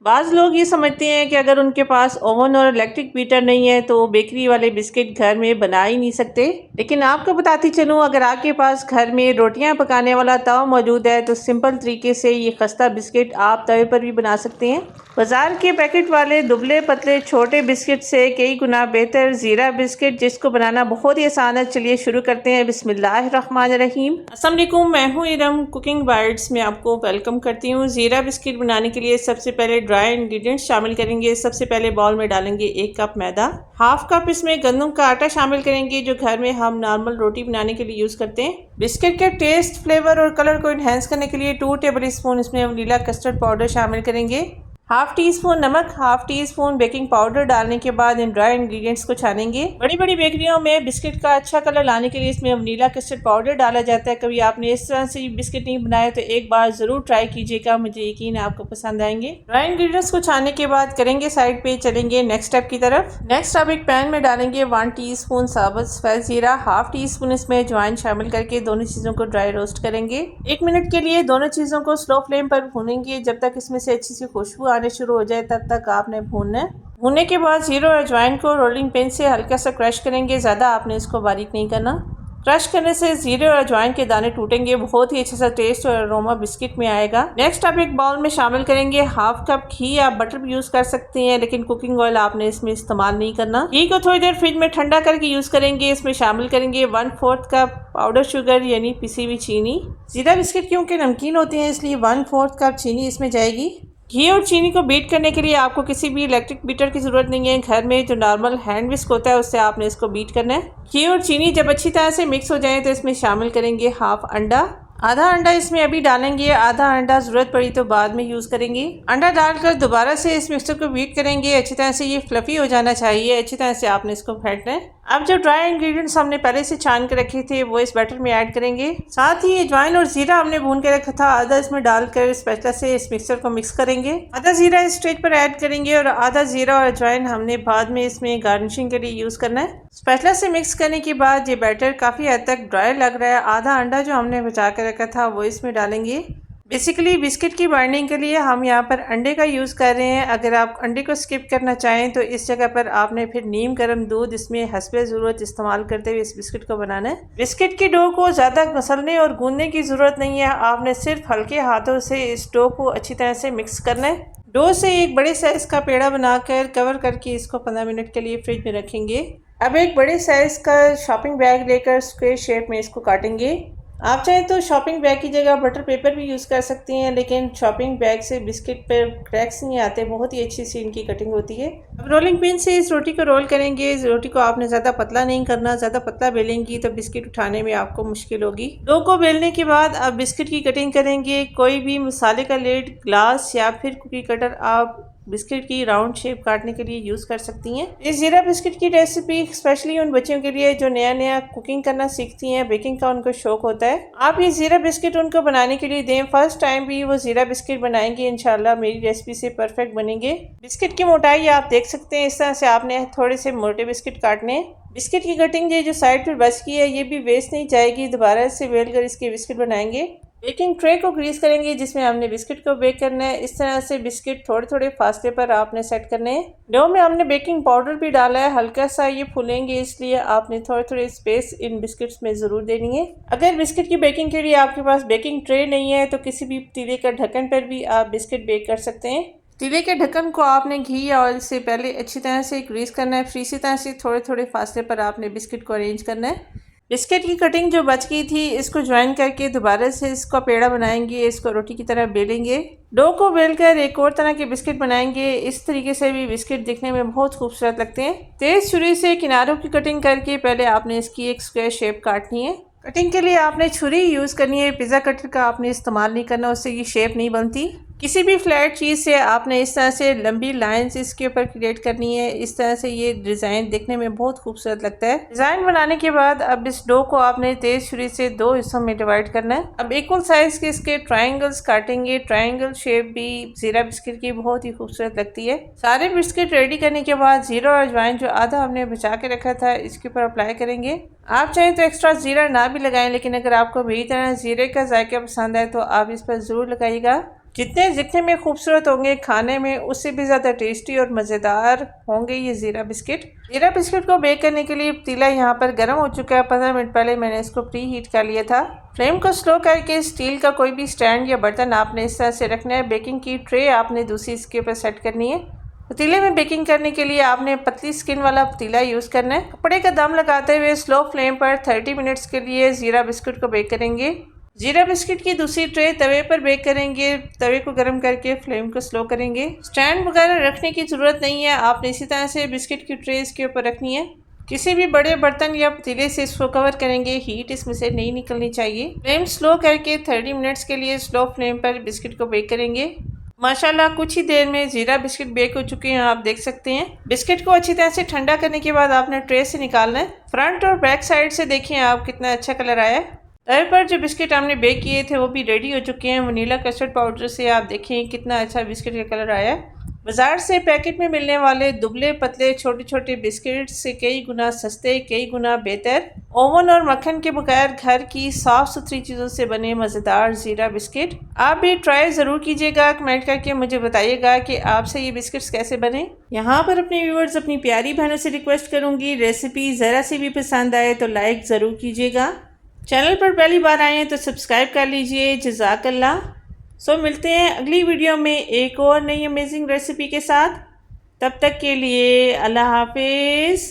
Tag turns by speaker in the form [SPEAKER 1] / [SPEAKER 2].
[SPEAKER 1] बाज़ लोग ये समझते हैं कि अगर उनके पास ओवन और इलेक्ट्रिक बीटर नहीं है तो वो बेकरी वाले बिस्किट घर में बना ही नहीं सकते। लेकिन आपको बताती चलूँ, अगर आपके पास घर में रोटियां पकाने वाला तवा मौजूद है तो सिंपल तरीके से ये खस्ता बिस्किट आप तवे पर भी बना सकते हैं। बाजार के पैकेट वाले दुबले पतले छोटे बिस्किट से कई गुना बेहतर ज़ीरा बिस्किट, जिसको बनाना बहुत ही आसान है। चलिए शुरू करते हैं। बिस्मिल्लाहिर्रहमानिर्रहीम। अस्सलाम वालेकुम, मैं हूँ इरम। कुकिंग बाइट्स में आपको वेलकम करती हूँ। ज़ीरा बिस्किट बनाने के लिए सबसे पहले ड्राई इंग्रेडिएंट्स शामिल करेंगे। सबसे पहले बाउल में डालेंगे 1 कप मैदा, हाफ कप इसमें गंदम का आटा शामिल करेंगे जो घर में हम नॉर्मल रोटी बनाने के लिए यूज़ करते हैं। बिस्किट के टेस्ट, फ्लेवर और कलर को इन्हेंस करने के लिए 2 टेबल स्पून इसमें वनीला कस्टर्ड पाउडर शामिल करेंगे। हाफ टी स्पून नमक, half tea spoon baking powder डालने के बाद इन ड्राई इंग्रेडिएंट्स को छानेंगे। बड़ी बड़ी बेकरियों में बिस्किट का अच्छा कलर लाने के लिए इसमें वनीला कस्टर्ड पाउडर डाला जाता है। कभी आपने इस तरह से बिस्किट नहीं बनाए तो एक बार ज़रूर ट्राई कीजिएगा, मुझे यकीन है आपको पसंद आएंगे। ड्राई इंग्रेडिएंट्स को छानने के बाद करेंगे साइड पे, चलेंगे नेक्स्ट स्टेप की तरफ। नेक्स्ट आप एक पैन में डालेंगे 1 टीस्पून साबुत सफ़ेद जीरा, हाफ टी स्पून इसमें अजवाइन शामिल करके दोनों चीज़ों को ड्राई रोस्ट करेंगे। 1 मिनट के लिए दोनों चीज़ों को स्लो फ्लेम पर भूनेंगे जब तक इसमें से अच्छी सी खुशबू आने शुरू हो जाए, तब तक आपने भूनना है। भूनने के बाद जीरा और अजवाइन को रोलिंग पिन से हल्का सा क्रश करेंगे, ज़्यादा आपने इसको बारीक नहीं करना। क्रश करने से जीरे और अजवाइन के दाने टूटेंगे, बहुत ही अच्छा सा टेस्ट और अरोमा बिस्किट में आएगा। नेक्स्ट आप एक बाउल में शामिल करेंगे हाफ कप घी या बटर भी यूज़ कर सकते हैं, लेकिन कुकिंग ऑयल आपने इसमें इस्तेमाल नहीं करना। घी को थोड़ी देर फ्रिज में ठंडा करके यूज़ करेंगे। इसमें शामिल करेंगे 1/4 कप पाउडर शुगर यानी पिसी हुई चीनी। जीरा बिस्किट क्योंकि नमकीन होते हैं इसलिए 1/4 कप चीनी इसमें जाएगी। घी और चीनी को बीट करने के लिए आपको किसी भी इलेक्ट्रिक बीटर की ज़रूरत नहीं है। घर में जो नॉर्मल हैंड विस्क होता है उससे आपने इसको बीट करना है। घी और चीनी जब अच्छी तरह से मिक्स हो जाए तो इसमें शामिल करेंगे हाफ अंडा। आधा अंडा इसमें अभी डालेंगे, आधा अंडा ज़रूरत पड़ी तो बाद में यूज़ करेंगे। अंडा डालकर दोबारा से इस मिक्सचर को बीट करेंगे। अच्छी तरह से ये फ्लफ़ी हो जाना चाहिए, अच्छी तरह से आपने इसको फेंटना है। अब जो ड्राई इंग्रेडिएंट्स हमने पहले से छान कर रखे थे वो इस बैटर में ऐड करेंगे। साथ ही अजवाइन और जीरा हमने भून के रखा था, आधा इसमें डालकर स्पैचुला से इस मिक्सचर को मिक्स करेंगे। आधा जीरा इस स्टेज पर ऐड करेंगे और आधा जीरा और अजवाइन हमने बाद में इसमें गार्निशिंग के लिए यूज़ करना है। स्पैचुला से मिक्स करने के बाद ये बैटर काफ़ी हद तक ड्राई लग रहा है। आधा अंडा जो हमने बचा कर रखा था वो इसमें डालेंगे। बेसिकली बिस्किट की बाइंडिंग के लिए हम यहाँ पर अंडे का यूज़ कर रहे हैं। अगर आप अंडे को स्किप करना चाहें तो इस जगह पर आपने फिर नीम गर्म दूध इसमें हस्बे ज़रूरत इस्तेमाल करते हुए इस बिस्किट को बनाना है। बिस्किट की डो को ज़्यादा मसलने और गूंदने की ज़रूरत नहीं है, आपने सिर्फ हल्के हाथों से इस डो को अच्छी तरह से मिक्स करना है। डो से एक बड़े साइज़ का पेड़ा बनाकर कवर करके इसको 15 मिनट के लिए फ्रिज में रखेंगे। अब एक बड़े साइज़ का शॉपिंग बैग लेकर स्क्वायर शेप में इसको काटेंगे। आप चाहें तो शॉपिंग बैग की जगह बटर पेपर भी यूज़ कर सकते हैं, लेकिन शॉपिंग बैग से बिस्किट पर क्रैक्स नहीं आते, बहुत ही अच्छी सी इनकी कटिंग होती है। अब रोलिंग पिन से इस रोटी को रोल करेंगे। इस रोटी को आपने ज़्यादा पतला नहीं करना, ज़्यादा पतला बेलेंगी तो बिस्किट उठाने में आपको मुश्किल होगी। डो को बेलने के बाद अब बिस्किट की कटिंग करेंगे। कोई भी मसाले का लेड, ग्लास या फिर कुकी कटर आप बिस्किट की राउंड शेप काटने के लिए यूज़ कर सकती हैं। इस जीरा बिस्किट की रेसिपी स्पेशली उन बच्चों के लिए जो नया नया कुकिंग करना सीखती हैं, बेकिंग का उनको शौक होता है। आप ये जीरा बिस्किट उनको बनाने के लिए दें, फर्स्ट टाइम भी वो जीरा बिस्किट बनाएंगे, इंशाल्लाह मेरी रेसिपी से परफेक्ट बनेंगे। बिस्किट की मोटाई आप देख सकते हैं, इस तरह से आपने थोड़े से मोटे बिस्किट काटने। बिस्किट की कटिंग जो साइड पर बच गई है ये भी वेस्ट नहीं जाएगी, दोबारा से बेल कर इसके बिस्किट बनाएंगे। बेकिंग ट्रे को ग्रीस करेंगे जिसमें हमने बिस्किट को बेक करना है। इस तरह से बिस्किट थोड़े थोड़े फासले पर आपने सेट करने हैं। डो में हमने बेकिंग पाउडर भी डाला है, हल्का सा ये फूलेंगे इसलिए आपने थोड़े थोड़े स्पेस इन बिस्किट्स में ज़रूर देनी है। अगर बिस्किट की बेकिंग के लिए आपके पास बेकिंग ट्रे नहीं है तो किसी भी पतीले का ढक्कन पर भी आप बिस्किट बेक कर सकते हैं। पतीले के ढक्कन को आपने घी या ऑयल से पहले अच्छी तरह से ग्रीस करना है, फिर इसी तरह से थोड़े थोड़े फासले पर आपने बिस्किट को अरेंज करना है। बिस्किट की कटिंग जो बच गई थी इसको ज्वाइन करके दोबारा से इसका पेड़ा बनाएंगे, इसको रोटी की तरह बेलेंगे। डो को बेलकर एक और तरह के बिस्किट बनाएंगे। इस तरीके से भी बिस्किट दिखने में बहुत खूबसूरत लगते हैं। तेज़ छुरी से किनारों की कटिंग करके पहले आपने इसकी एक स्क्वायर शेप काटनी है। कटिंग के लिए आपने छुरी यूज़ करनी है, पिज़्ज़ा कटर का आपने इस्तेमाल नहीं करना, उससे ये शेप नहीं बनती। किसी भी फ्लैट चीज़ से आपने इस तरह से लंबी लाइंस इसके ऊपर क्रिएट करनी है। इस तरह से ये डिज़ाइन देखने में बहुत खूबसूरत लगता है। डिज़ाइन बनाने के बाद अब इस डो को आपने तेज़ छुरी से 2 हिस्सों में डिवाइड करना है। अब इक्वल साइज़ के इसके ट्रायंगल्स काटेंगे। ट्रायंगल शेप भी जीरा बिस्किट की बहुत ही खूबसूरत लगती है। सारे बिस्किट रेडी करने के बाद जीरा और अजवाइन जो आधा हमने बचा के रखा था इसके ऊपर अप्लाई करेंगे। आप चाहें तो एक्स्ट्रा जीरा ना भी लगाएं, लेकिन अगर आपको मेरी तरह जीरे का जायका पसंद है तो आप इस पर ज़रूर लगाइएगा। जितने दिखने में खूबसूरत होंगे खाने में उससे भी ज़्यादा टेस्टी और मज़ेदार होंगे ये ज़ीरा बिस्किट। ज़ीरा बिस्किट को बेक करने के लिए पतीला यहाँ पर गर्म हो चुका है। 15 मिनट पहले मैंने इसको प्री हीट कर लिया था। फ्लेम को स्लो करके स्टील का कोई भी स्टैंड या बर्तन आपने इस तरह से रखना है। बेकिंग की ट्रे आपने दूसरी इसके ऊपर सेट करनी है। पतीले में बेकिंग करने के लिए आपने पतली स्किन वाला पतीला यूज़ करना है। कपड़े का दम लगाते हुए स्लो फ्लेम पर 30 मिनट्स के लिए ज़ीरा बिस्किट को बेक करेंगे। जीरा बिस्किट की दूसरी ट्रे तवे पर बेक करेंगे। तवे को गर्म करके फ्लेम को स्लो करेंगे। स्टैंड वगैरह रखने की ज़रूरत नहीं है, आपने इसी तरह से बिस्किट की ट्रे इसके ऊपर रखनी है। किसी भी बड़े बर्तन या पतीले से इसको कवर करेंगे, हीट इसमें से नहीं निकलनी चाहिए। फ्लेम स्लो करके 30 मिनट्स के लिए स्लो फ्लेम पर बिस्किट को बेक करेंगे। माशाल्लाह कुछ ही देर में ज़ीरा बिस्किट बेक हो चुके हैं, आप देख सकते हैं। बिस्किट को अच्छी तरह से ठंडा करने के बाद आपने ट्रे से निकालना है। फ्रंट और बैक साइड से देखिए आप कितना अच्छा कलर आया है। तवे पर जो बिस्किट हमने बेक किए थे वो भी रेडी हो चुके हैं। वनीला कस्टर्ड पाउडर से आप देखें कितना अच्छा बिस्किट का कलर आया है। बाज़ार से पैकेट में मिलने वाले दुबले पतले छोटे छोटे बिस्किट से कई गुना सस्ते, कई गुना बेहतर, ओवन और मक्खन के बगैर घर की साफ़ सुथरी चीज़ों से बने मज़ेदार ज़ीरा बिस्किट आप भी ट्राई ज़रूर कीजिएगा। कमेंट करके मुझे बताइएगा कि आपसे ये बिस्किट्स कैसे बने। यहाँ पर अपने व्यूअर्स, अपनी प्यारी बहनों से रिक्वेस्ट करूँगी, रेसिपी ज़रा सी भी पसंद आए तो लाइक ज़रूर कीजिएगा। चैनल पर पहली बार आए हैं तो सब्सक्राइब कर लीजिए। जज़ाकल्लाह। सो मिलते हैं अगली वीडियो में एक और नई अमेजिंग रेसिपी के साथ। तब तक के लिए अल्लाह हाफिज़।